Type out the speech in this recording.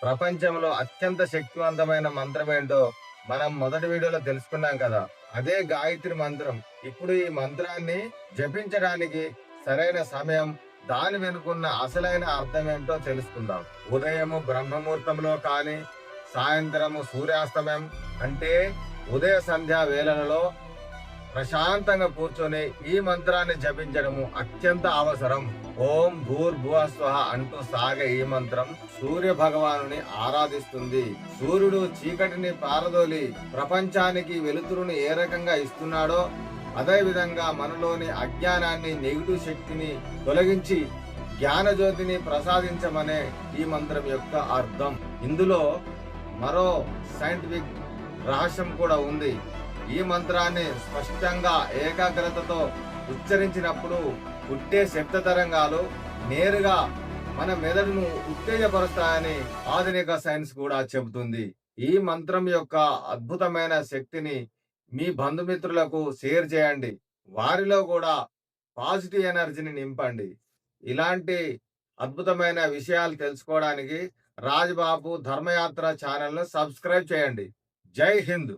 ప్రపంచంలో అత్యంత శక్తివంతమైన మంత్రం ఏంటో మనం మొదటి వీడియోలో తెలుసుకున్నాం కదా. అదే గాయత్రి మంత్రం. ఇప్పుడు ఈ మంత్రాన్ని జపించడానికి సరైన సమయం, దాని వెనుకున్న అసలైన అర్థం ఏంటో తెలుసుకుందాం. ఉదయము బ్రహ్మముహూర్తంలో కానీ, సాయంత్రము సూర్యాస్తమయం అంటే ఉదయ సంధ్యా వేళలలో ప్రశాంతంగా కూర్చొని ఈ మంత్రాన్ని జపించడము అత్యంత అవసరం. ఓం భూర్భువ స్వహ అంటూ సాగే ఈ మంత్రం సూర్య భగవానుని ఆరాధిస్తుంది. సూర్యుడు చీకటిని పారదోలి ప్రపంచానికి వెలుతురుని ఏ రకంగా ఇస్తున్నాడో అదే విధంగా మనలోని అజ్ఞానాన్ని, నెగిటివ్ శక్తిని తొలగించి జ్ఞానజ్యోతిని ప్రసాదించమనే ఈ మంత్రం యొక్క అర్థం. ఇందులో మరో సైంటిఫిక్ రహస్యం కూడా ఉంది. ఈ మంత్రాన్ని స్పష్టంగా ఏకాగ్రతతో ఉచ్చరించినప్పుడు పుట్టే శబ్ద తరంగాలు నేరుగా మన మెదడును ఉత్తేజపరుస్తాయని ఆధునిక సైన్స్ కూడా చెబుతుంది. ఈ మంత్రం యొక్క అద్భుతమైన శక్తిని మీ బంధుమిత్రులకు షేర్ చేయండి. వారిలో కూడా పాజిటివ్ ఎనర్జీని నింపండి. ఇలాంటి అద్భుతమైన విషయాలు తెలుసుకోవడానికి రాజ్బాబు ధర్మయాత్ర ఛానల్ను సబ్స్క్రైబ్ చేయండి. జై హింద్.